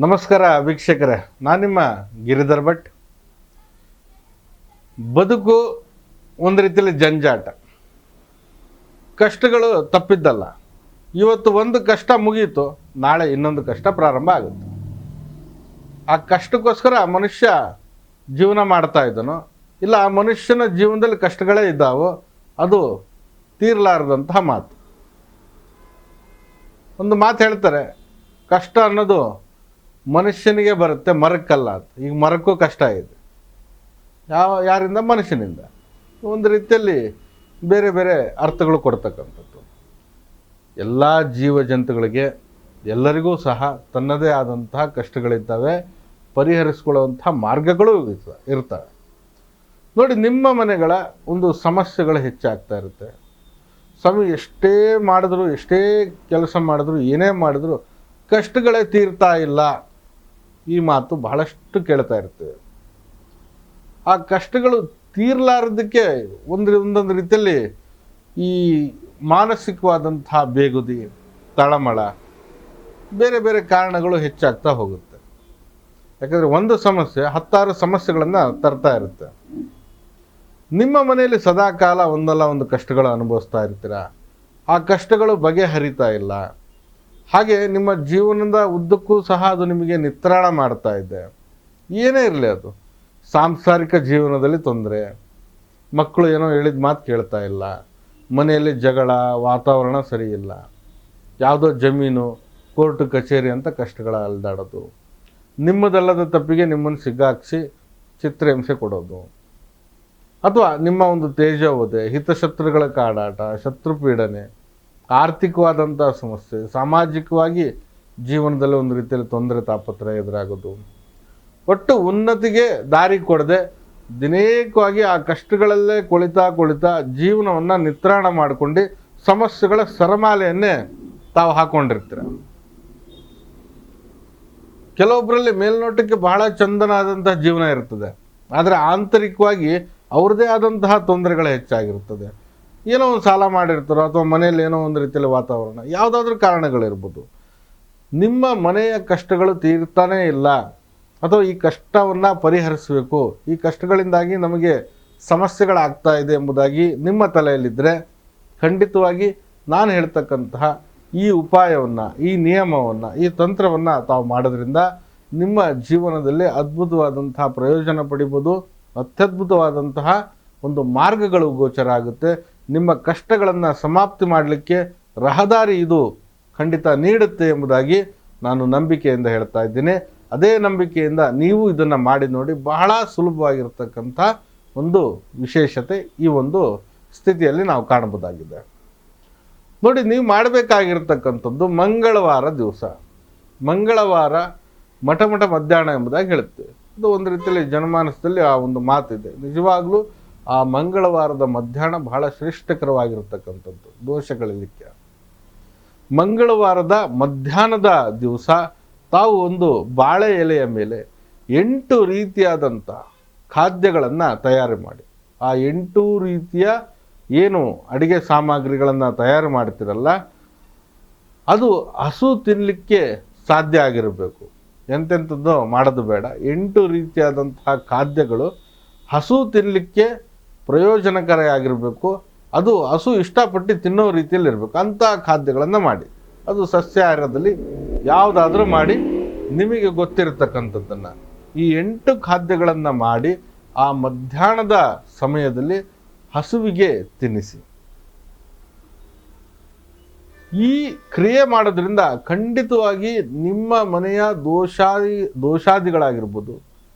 ನಮಸ್ಕಾರ ವೀಕ್ಷಕರೇ, ನಾನು ನಿಮ್ಮ ಗಿರಿಧರ್ ಭಟ್. ಬದುಕು ಒಂದು ರೀತಿಯಲ್ಲಿ ಜಂಜಾಟ, ಕಷ್ಟಗಳು ತಪ್ಪಿದ್ದಲ್ಲ. ಇವತ್ತು ಒಂದು ಕಷ್ಟ ಮುಗೀತು, ನಾಳೆ ಇನ್ನೊಂದು ಕಷ್ಟ ಪ್ರಾರಂಭ ಆಗುತ್ತೆ. ಆ ಕಷ್ಟಕ್ಕೋಸ್ಕರ ಮನುಷ್ಯ ಜೀವನ ಮಾಡ್ತಾ ಇದ್ದನೋ ಇಲ್ಲ ಆ ಮನುಷ್ಯನ ಜೀವನದಲ್ಲಿ ಕಷ್ಟಗಳೇ ಇದ್ದಾವೋ ಅದು ತೀರಲಾರದಂತಹ ಮಾತು. ಒಂದು ಮಾತು ಹೇಳ್ತಾರೆ, ಕಷ್ಟ ಅನ್ನೋದು ಮನುಷ್ಯನಿಗೆ ಬರುತ್ತೆ, ಮರಕ್ಕಲ್ಲ ಅಂತ. ಈಗ ಮರಕ್ಕೂ ಕಷ್ಟ ಇದೆ. ಯಾರಿಂದ? ಮನುಷ್ಯನಿಂದ. ಒಂದು ರೀತಿಯಲ್ಲಿ ಬೇರೆ ಬೇರೆ ಅರ್ಥಗಳು ಕೊಡ್ತಕ್ಕಂಥದ್ದು. ಎಲ್ಲ ಜೀವ ಜಂತುಗಳಿಗೆ ಎಲ್ಲರಿಗೂ ಸಹ ತನ್ನದೇ ಆದಂತಹ ಕಷ್ಟಗಳಿದ್ದಾವೆ, ಪರಿಹರಿಸ್ಕೊಳ್ಳುವಂಥ ಮಾರ್ಗಗಳು ಇರ್ತವೆ. ನೋಡಿ, ನಿಮ್ಮ ಮನೆಗಳ ಒಂದು ಸಮಸ್ಯೆಗಳು ಹೆಚ್ಚಾಗ್ತಾ ಇರುತ್ತೆ. ಎಷ್ಟೇ ಮಾಡಿದ್ರು, ಎಷ್ಟೇ ಕೆಲಸ ಮಾಡಿದ್ರು, ಏನೇ ಮಾಡಿದ್ರು ಕಷ್ಟಗಳೇ ತೀರ್ತಾ ಇಲ್ಲ. ಈ ಮಾತು ಬಹಳಷ್ಟು ಕೇಳ್ತಾ ಇರ್ತೇವೆ. ಆ ಕಷ್ಟಗಳು ತೀರ್ಲಾರದಕ್ಕೆ ಒಂದೊಂದು ರೀತಿಯಲ್ಲಿ ಈ ಮಾನಸಿಕವಾದಂತಹ ಬೇಗುದಿ, ತಳಮಳ, ಬೇರೆ ಬೇರೆ ಕಾರಣಗಳು ಹೆಚ್ಚಾಗ್ತಾ ಹೋಗುತ್ತೆ. ಯಾಕಂದರೆ ಒಂದು ಸಮಸ್ಯೆ 10 ಸಮಸ್ಯೆಗಳನ್ನು ತರ್ತಾ ಇರುತ್ತೆ. ನಿಮ್ಮ ಮನೆಯಲ್ಲಿ ಸದಾಕಾಲ ಒಂದಲ್ಲ ಒಂದು ಕಷ್ಟಗಳು ಅನುಭವಿಸ್ತಾ ಇರ್ತೀರ. ಆ ಕಷ್ಟಗಳು ಬಗೆಹರಿತಾ ಇಲ್ಲ. ಹಾಗೆ ನಿಮ್ಮ ಜೀವನದ ಉದ್ದಕ್ಕೂ ಸಹ ಅದು ನಿಮಗೆ ನಿತ್ರಾಣ ಮಾಡ್ತಾ ಇದೆ. ಏನೇ ಇರಲಿ, ಅದು ಸಾಂಸಾರಿಕ ಜೀವನದಲ್ಲಿ ತೊಂದರೆ, ಮಕ್ಕಳು ಏನೋ ಹೇಳಿದ ಮಾತು ಕೇಳ್ತಾ ಇಲ್ಲ, ಮನೆಯಲ್ಲಿ ಜಗಳ, ವಾತಾವರಣ ಸರಿ ಇಲ್ಲ, ಯಾವುದೋ ಜಮೀನು, ಕೋರ್ಟ್ ಕಚೇರಿ ಅಂತ ಕಷ್ಟಗಳ ಅಲ್ದಾಡೋದು, ನಿಮ್ಮದಲ್ಲದ ತಪ್ಪಿಗೆ ನಿಮ್ಮನ್ನು ಸಿಗ್ಗಾಕಿಸಿ ಚಿತ್ರಹಿಂಸೆ ಕೊಡೋದು, ಅಥವಾ ನಿಮ್ಮ ಒಂದು ತೇಜೋವಧೆ, ಹಿತಶತ್ರುಗಳ ಕಾಡಾಟ, ಶತ್ರುಪೀಡನೆ, ಆರ್ಥಿಕವಾದಂಥ ಸಮಸ್ಯೆ, ಸಾಮಾಜಿಕವಾಗಿ ಜೀವನದಲ್ಲಿ ಒಂದು ರೀತಿಯಲ್ಲಿ ತೊಂದರೆ ತಾಪತ್ರಯ ಎದುರಾಗೋದು, ಒಟ್ಟು ಉನ್ನತಿಗೆ ದಾರಿ ಕೊಡದೆ ದಿನೇಕವಾಗಿ ಆ ಕಷ್ಟಗಳಲ್ಲೇ ಕೊಳಿತಾ ಜೀವನವನ್ನು ನಿತ್ರಾಣ ಮಾಡಿಕೊಂಡು ಸಮಸ್ಯೆಗಳ ಸರಮಾಲೆಯನ್ನೇ ತಾವು ಹಾಕ್ಕೊಂಡಿರ್ತೀರ. ಕೆಲವೊಬ್ಬರಲ್ಲಿ ಮೇಲ್ನೋಟಕ್ಕೆ ಬಹಳ ಚಂದನಾದಂತಹ ಜೀವನ ಇರ್ತದೆ, ಆದರೆ ಆಂತರಿಕವಾಗಿ ಅವ್ರದ್ದೇ ಆದಂತಹ ತೊಂದರೆಗಳು ಹೆಚ್ಚಾಗಿರ್ತದೆ. ಏನೋ ಒಂದು ಸಾಲ ಮಾಡಿರ್ತಾರೋ, ಅಥವಾ ಮನೆಯಲ್ಲಿ ಏನೋ ಒಂದು ರೀತಿಯಲ್ಲಿ ವಾತಾವರಣ, ಯಾವುದಾದ್ರೂ ಕಾರಣಗಳಿರ್ಬೋದು. ನಿಮ್ಮ ಮನೆಯ ಕಷ್ಟಗಳು ತೀರ್ತಾನೇ ಇಲ್ಲ, ಅಥವಾ ಈ ಕಷ್ಟವನ್ನು ಪರಿಹರಿಸಬೇಕು, ಈ ಕಷ್ಟಗಳಿಂದಾಗಿ ನಮಗೆ ಸಮಸ್ಯೆಗಳಾಗ್ತಾ ಇದೆ ಎಂಬುದಾಗಿ ನಿಮ್ಮ ತಲೆಯಲ್ಲಿದ್ದರೆ, ಖಂಡಿತವಾಗಿ ನಾನು ಹೇಳ್ತಕ್ಕಂತಹ ಈ ಉಪಾಯವನ್ನು, ಈ ನಿಯಮವನ್ನು, ಈ ತಂತ್ರವನ್ನು ತಾವು ಮಾಡೋದ್ರಿಂದ ನಿಮ್ಮ ಜೀವನದಲ್ಲಿ ಅದ್ಭುತವಾದಂತಹ ಪ್ರಯೋಜನ ಪಡಿಬೋದು. ಅತ್ಯದ್ಭುತವಾದಂತಹ ಒಂದು ಮಾರ್ಗಗಳು ಗೋಚರ ಆಗುತ್ತೆ. ನಿಮ್ಮ ಕಷ್ಟಗಳನ್ನು ಸಮಾಪ್ತಿ ಮಾಡಲಿಕ್ಕೆ ರಹದಾರಿ ಇದು ಖಂಡಿತ ನೀಡುತ್ತೆ ಎಂಬುದಾಗಿ ನಾನು ನಂಬಿಕೆಯಿಂದ ಹೇಳ್ತಾ ಇದ್ದೀನಿ. ಅದೇ ನಂಬಿಕೆಯಿಂದ ನೀವು ಇದನ್ನು ಮಾಡಿ ನೋಡಿ. ಬಹಳ ಸುಲಭವಾಗಿರ್ತಕ್ಕಂಥ ಒಂದು ವಿಶೇಷತೆ ಈ ಒಂದು ಸ್ಥಿತಿಯಲ್ಲಿ ನಾವು ಕಾಣಬಹುದಾಗಿದೆ. ನೋಡಿ, ನೀವು ಮಾಡಬೇಕಾಗಿರ್ತಕ್ಕಂಥದ್ದು ಮಂಗಳವಾರ ದಿವಸ, ಮಂಗಳವಾರ ಮಠ ಮಧ್ಯಾಹ್ನ ಎಂಬುದಾಗಿ ಹೇಳುತ್ತೇವೆ. ಇದು ಒಂದು ರೀತಿಯಲ್ಲಿ ಜನಮಾನಸದಲ್ಲಿ ಆ ಒಂದು ಮಾತಿದೆ. ನಿಜವಾಗ್ಲೂ ಆ ಮಂಗಳವಾರದ ಮಧ್ಯಾಹ್ನ ಬಹಳ ಶ್ರೇಷ್ಠಕರವಾಗಿರ್ತಕ್ಕಂಥದ್ದು ದೋಷಗಳಿಲಿಕ್ಕೆ. ಮಂಗಳವಾರದ ಮಧ್ಯಾಹ್ನದ ದಿವಸ ತಾವು ಒಂದು ಬಾಳೆ ಎಲೆಯ ಮೇಲೆ 8 ರೀತಿಯಾದಂಥ ಖಾದ್ಯಗಳನ್ನು ತಯಾರು ಮಾಡಿ, ಆ 8 ರೀತಿಯ ಏನು ಅಡಿಗೆ ಸಾಮಗ್ರಿಗಳನ್ನು ತಯಾರು ಮಾಡ್ತಿರಲ್ಲ, ಅದು ಹಸು ತಿನ್ನಲಿಕ್ಕೆ ಸಾಧ್ಯ ಆಗಿರಬೇಕು. ಎಂತೆಂಥದ್ದು ಮಾಡೋದು ಬೇಡ. 8 ರೀತಿಯಾದಂತಹ ಖಾದ್ಯಗಳು ಹಸು ತಿನ್ನಲಿಕ್ಕೆ ಪ್ರಯೋಜನಕಾರಿಯಾಗಿರಬೇಕು. ಅದು ಹಸು ಇಷ್ಟಪಟ್ಟು ತಿನ್ನೋ ರೀತಿಯಲ್ಲಿ ಇರಬೇಕು. ಅಂಥ ಖಾದ್ಯಗಳನ್ನು ಮಾಡಿ, ಅದು ಸಸ್ಯಾಹಾರದಲ್ಲಿ ಯಾವುದಾದ್ರೂ ಮಾಡಿ, ನಿಮಗೆ ಗೊತ್ತಿರತಕ್ಕಂಥದ್ದನ್ನು ಈ 8 ಖಾದ್ಯಗಳನ್ನು ಮಾಡಿ ಆ ಮಧ್ಯಾಹ್ನದ ಸಮಯದಲ್ಲಿ ಹಸುವಿಗೆ ತಿನ್ನಿಸಿ. ಈ ಕ್ರಿಯೆ ಮಾಡೋದ್ರಿಂದ ಖಂಡಿತವಾಗಿ ನಿಮ್ಮ ಮನೆಯ ದೋಷಾದಿಗಳಾಗಿರ್ಬೋದು,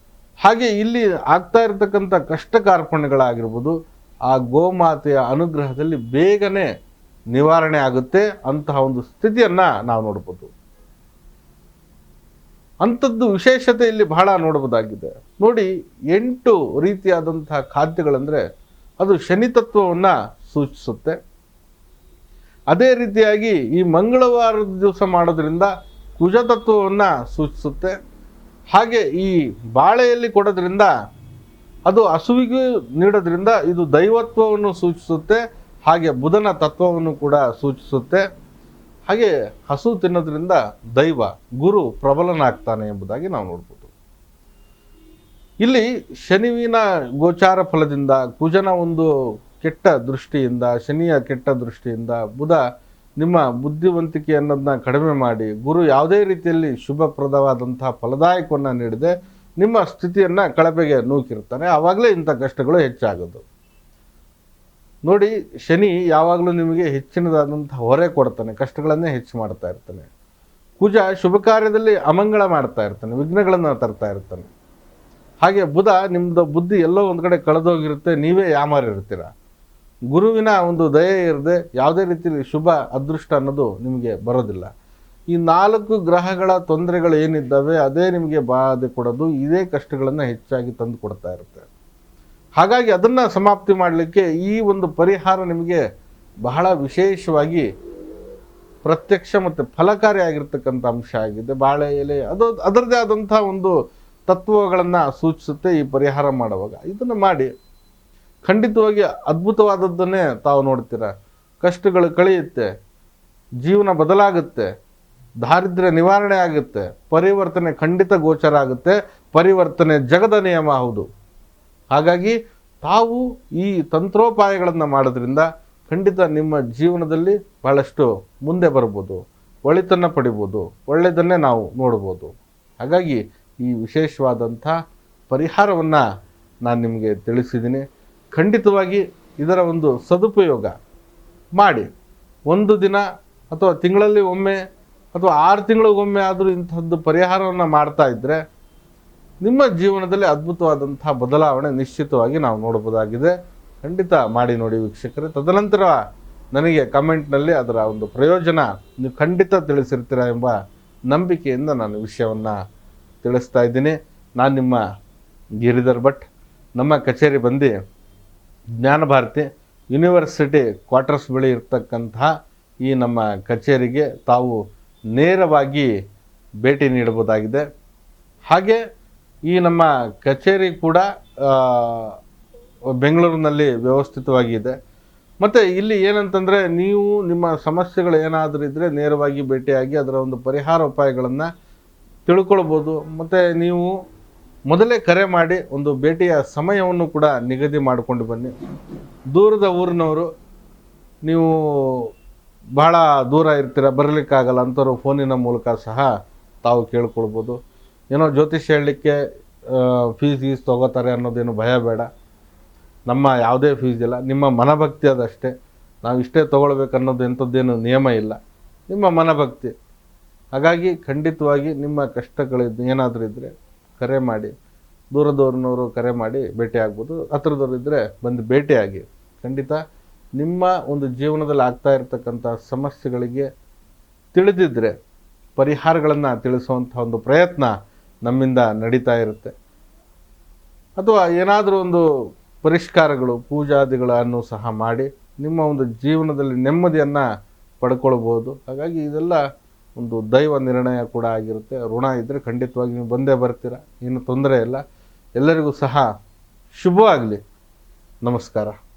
ಹಾಗೆ ಇಲ್ಲಿ ಆಗ್ತಾ ಇರತಕ್ಕಂಥ ಕಷ್ಟ ಕಾರ್ಪಣ್ಯಗಳಾಗಿರ್ಬೋದು, ಆ ಗೋಮಾತೆಯ ಅನುಗ್ರಹದಲ್ಲಿ ಬೇಗನೆ ನಿವಾರಣೆ ಆಗುತ್ತೆ. ಅಂತಹ ಒಂದು ಸ್ಥಿತಿಯನ್ನು ನಾವು ನೋಡ್ಬೋದು. ಅಂಥದ್ದು ವಿಶೇಷತೆ ಇಲ್ಲಿ ಬಹಳ ನೋಡ್ಬೋದಾಗಿದೆ. ನೋಡಿ, 8 ರೀತಿಯಾದಂತಹ ಖಾದ್ಯಗಳಂದರೆ ಅದು ಶನಿ ತತ್ವವನ್ನು ಸೂಚಿಸುತ್ತೆ. ಅದೇ ರೀತಿಯಾಗಿ ಈ ಮಂಗಳವಾರದ ದಿವಸ ಮಾಡೋದ್ರಿಂದ ಕುಜ ತತ್ವವನ್ನು ಸೂಚಿಸುತ್ತೆ. ಹಾಗೆ ಈ ಬಾಳೆಯಲ್ಲಿ ಕೊಡೋದ್ರಿಂದ ಅದು ಹಸುವಿಗೂ ನೀಡೋದ್ರಿಂದ ಇದು ದೈವತ್ವವನ್ನು ಸೂಚಿಸುತ್ತೆ. ಹಾಗೆ ಬುಧನ ತತ್ವವನ್ನು ಕೂಡ ಸೂಚಿಸುತ್ತೆ. ಹಾಗೆ ಹಸು ತಿನ್ನೋದ್ರಿಂದ ದೈವ ಗುರು ಪ್ರಬಲನಾಗ್ತಾನೆ ಎಂಬುದಾಗಿ ನಾವು ನೋಡ್ಬೋದು. ಇಲ್ಲಿ ಶನಿವಿನ ಗೋಚಾರ ಫಲದಿಂದ, ಕುಜನ ಒಂದು ಕೆಟ್ಟ ದೃಷ್ಟಿಯಿಂದ, ಶನಿಯ ಕೆಟ್ಟ ದೃಷ್ಟಿಯಿಂದ, ಬುಧ ನಿಮ್ಮ ಬುದ್ಧಿವಂತಿಕೆ ಅನ್ನೋದನ್ನ ಕಡಿಮೆ ಮಾಡಿ, ಗುರು ಯಾವುದೇ ರೀತಿಯಲ್ಲಿ ಶುಭಪ್ರದವಾದಂತಹ ಫಲದಾಯಕವನ್ನು ನೀಡದೆ ನಿಮ್ಮ ಸ್ಥಿತಿಯನ್ನು ಕಳಪೆಗೆ ನೂಕಿರ್ತಾನೆ. ಆವಾಗಲೇ ಇಂಥ ಕಷ್ಟಗಳು ಹೆಚ್ಚಾಗೋದು. ನೋಡಿ, ಶನಿ ಯಾವಾಗಲೂ ನಿಮಗೆ ಹೆಚ್ಚಿನದಾದಂತಹ ಹೊರೆ ಕೊಡ್ತಾನೆ, ಕಷ್ಟಗಳನ್ನೇ ಹೆಚ್ಚು ಮಾಡ್ತಾ ಇರ್ತಾನೆ. ಕುಜ ಶುಭ ಕಾರ್ಯದಲ್ಲಿ ಅಮಂಗಳ ಮಾಡ್ತಾ ಇರ್ತಾನೆ, ವಿಘ್ನಗಳನ್ನು ತರ್ತಾ ಇರ್ತಾನೆ. ಹಾಗೆ ಬುಧ ನಿಮ್ಮದು ಬುದ್ಧಿ ಎಲ್ಲೋ ಒಂದು ಕಡೆ ಕಳೆದೋಗಿರುತ್ತೆ, ನೀವೇ ಯಾಮಾರಿರ್ತೀರ. ಗುರುವಿನ ಒಂದು ದಯೆ ಇರದೆ ಯಾವುದೇ ರೀತಿಯಲ್ಲಿ ಶುಭ ಅದೃಷ್ಟ ಅನ್ನೋದು ನಿಮಗೆ ಬರೋದಿಲ್ಲ. ಈ 4 ಗ್ರಹಗಳ ತೊಂದರೆಗಳು ಏನಿದ್ದಾವೆ ಅದೇ ನಿಮಗೆ ಬಾಧೆ ಕೊಡೋದು, ಇದೇ ಕಷ್ಟಗಳನ್ನು ಹೆಚ್ಚಾಗಿ ತಂದು ಕೊಡ್ತಾ ಇರುತ್ತೆ. ಹಾಗಾಗಿ ಅದನ್ನು ಸಮಾಪ್ತಿ ಮಾಡಲಿಕ್ಕೆ ಈ ಒಂದು ಪರಿಹಾರ ನಿಮಗೆ ಬಹಳ ವಿಶೇಷವಾಗಿ ಪ್ರತ್ಯಕ್ಷ ಮತ್ತು ಫಲಕಾರಿಯಾಗಿರ್ತಕ್ಕಂಥ ಅಂಶ ಆಗಿದೆ. ಬಾಳೆ ಎಲೆ ಅದು ಅದರದೇ ಆದಂಥ ಒಂದು ತತ್ವಗಳನ್ನು ಸೂಚಿಸುತ್ತೆ. ಈ ಪರಿಹಾರ ಮಾಡುವಾಗ ಇದನ್ನು ಮಾಡಿ, ಖಂಡಿತವಾಗಿ ಅದ್ಭುತವಾದದ್ದನ್ನೇ ತಾವು ನೋಡ್ತೀರ. ಕಷ್ಟಗಳು ಕಳೆಯುತ್ತೆ, ಜೀವನ ಬದಲಾಗುತ್ತೆ, ದಾರಿದ್ರ್ಯ ನಿವಾರಣೆ ಆಗುತ್ತೆ, ಪರಿವರ್ತನೆ ಖಂಡಿತ ಗೋಚರ ಆಗುತ್ತೆ. ಪರಿವರ್ತನೆ ಜಗದ ನಿಯಮ ಹೌದು. ಹಾಗಾಗಿ ತಾವು ಈ ತಂತ್ರೋಪಾಯಗಳನ್ನು ಮಾಡೋದ್ರಿಂದ ಖಂಡಿತ ನಿಮ್ಮ ಜೀವನದಲ್ಲಿ ಬಹಳಷ್ಟು ಮುಂದೆ ಬರ್ಬೋದು, ಒಳಿತನ್ನು ಪಡಿಬೋದು, ಒಳ್ಳೆಯದನ್ನೇ ನಾವು ನೋಡ್ಬೋದು. ಹಾಗಾಗಿ ಈ ವಿಶೇಷವಾದಂಥ ಪರಿಹಾರವನ್ನು ನಾನು ನಿಮಗೆ ತಿಳಿಸಿದ್ದೀನಿ. ಖಂಡಿತವಾಗಿ ಇದರ ಒಂದು ಸದುಪಯೋಗ ಮಾಡಿ. ಒಂದು ದಿನ ಅಥವಾ ತಿಂಗಳಲ್ಲಿ ಒಮ್ಮೆ ಅಥವಾ 6 ತಿಂಗಳಿಗೊಮ್ಮೆ ಆದರೂ ಇಂಥದ್ದು ಪರಿಹಾರವನ್ನು ಮಾಡ್ತಾ ಇದ್ದರೆ ನಿಮ್ಮ ಜೀವನದಲ್ಲಿ ಅದ್ಭುತವಾದಂಥ ಬದಲಾವಣೆ ನಿಶ್ಚಿತವಾಗಿ ನಾವು ನೋಡಬಹುದಾಗಿದೆ. ಖಂಡಿತ ಮಾಡಿ ನೋಡಿ ವೀಕ್ಷಕರೇ. ತದನಂತರ ನನಗೆ ಕಮೆಂಟ್ನಲ್ಲಿ ಅದರ ಒಂದು ಪ್ರಯೋಜನ ನೀವು ಖಂಡಿತ ತಿಳಿಸಿರ್ತೀರ ಎಂಬ ನಂಬಿಕೆಯಿಂದ ನಾನು ವಿಷಯವನ್ನು ತಿಳಿಸ್ತಾ ಇದ್ದೀನಿ. ನಾನು ನಿಮ್ಮ ಗಿರಿಧರ್ ಭಟ್. ನಮ್ಮ ಕಚೇರಿ ಬಂದು ಜ್ಞಾನಭಾರತಿ ಯೂನಿವರ್ಸಿಟಿ ಕ್ವಾರ್ಟರ್ಸ್ ಬಳಿ ಇರ್ತಕ್ಕಂತಹ ಈ ನಮ್ಮ ಕಚೇರಿಗೆ ತಾವು ನೇರವಾಗಿ ಭೇಟಿ ನೀಡಬಹುದಾಗಿದೆ. ಹಾಗೆ ಈ ನಮ್ಮ ಕಚೇರಿ ಕೂಡ ಬೆಂಗಳೂರಿನಲ್ಲಿ ವ್ಯವಸ್ಥಿತವಾಗಿ ಇದೆ. ಮತ್ತು ಇಲ್ಲಿ ಏನಂತಂದರೆ, ನೀವು ನಿಮ್ಮ ಸಮಸ್ಯೆಗಳು ಏನಾದರೂ ಇದ್ದರೆ ನೇರವಾಗಿ ಭೇಟಿಯಾಗಿ ಅದರ ಒಂದು ಪರಿಹಾರ ಉಪಾಯಗಳನ್ನು ತಿಳ್ಕೊಳ್ಬೋದು. ಮತ್ತು ನೀವು ಮೊದಲೇ ಕರೆ ಮಾಡಿ ಒಂದು ಭೇಟಿಯ ಸಮಯವನ್ನು ಕೂಡ ನಿಗದಿ ಮಾಡಿಕೊಂಡು ಬನ್ನಿ. ದೂರದ ಊರಿನವರು, ನೀವು ಬಹಳ ದೂರ ಇರ್ತೀರ, ಬರಲಿಕ್ಕಾಗಲ್ಲ ಅಂಥವ್ರು ಫೋನಿನ ಮೂಲಕ ಸಹ ತಾವು ಕೇಳ್ಕೊಳ್ಬೋದು. ಏನೋ ಜ್ಯೋತಿಷ್ಯ ಹೇಳಲಿಕ್ಕೆ ಫೀಸ್ ತೊಗೋತಾರೆ ಅನ್ನೋದೇನು ಭಯ ಬೇಡ. ನಮ್ಮ ಯಾವುದೇ ಫೀಸ್ ಇಲ್ಲ, ನಿಮ್ಮ ಮನಭಕ್ತಿ ಅದಷ್ಟೇ. ನಾವು ಇಷ್ಟೇ ತೊಗೊಳ್ಬೇಕು ಅನ್ನೋದು ಎಂಥದ್ದೇನು ನಿಯಮ ಇಲ್ಲ, ನಿಮ್ಮ ಮನಭಕ್ತಿ. ಹಾಗಾಗಿ ಖಂಡಿತವಾಗಿ ನಿಮ್ಮ ಕಷ್ಟಗಳು ಏನಾದರೂ ಇದ್ದರೆ ಕರೆ ಮಾಡಿ. ದೂರದವ್ರನ್ನವರು ಕರೆ ಮಾಡಿ ಭೇಟಿ ಆಗ್ಬೋದು, ಹತ್ರದವ್ರು ಇದ್ದರೆ ಬಂದು ಭೇಟಿಯಾಗಿ. ಖಂಡಿತ ನಿಮ್ಮ ಒಂದು ಜೀವನದಲ್ಲಿ ಆಗ್ತಾ ಇರತಕ್ಕಂಥ ಸಮಸ್ಯೆಗಳಿಗೆ ತಿಳಿದಿದ್ದರೆ ಪರಿಹಾರಗಳನ್ನು ತಿಳಿಸುವಂಥ ಒಂದು ಪ್ರಯತ್ನ ನಮ್ಮಿಂದ ನಡೀತಾ ಇರುತ್ತೆ. ಅಥವಾ ಏನಾದರೂ ಒಂದು ಪರಿಷ್ಕಾರಗಳು, ಪೂಜಾದಿಗಳನ್ನು ಸಹ ಮಾಡಿ ನಿಮ್ಮ ಒಂದು ಜೀವನದಲ್ಲಿ ನೆಮ್ಮದಿಯನ್ನು ಪಡ್ಕೊಳ್ಬೋದು. ಹಾಗಾಗಿ ಇದೆಲ್ಲ ಒಂದು ದೈವ ನಿರ್ಣಯ ಕೂಡ ಆಗಿರುತ್ತೆ. ಋಣ ಇದ್ದರೆ ಖಂಡಿತವಾಗಿ ನೀವು ಬಂದೇ ಬರ್ತೀರ, ಏನು ತೊಂದರೆ ಇಲ್ಲ. ಎಲ್ಲರಿಗೂ ಸಹ ಶುಭವಾಗಲಿ. ನಮಸ್ಕಾರ.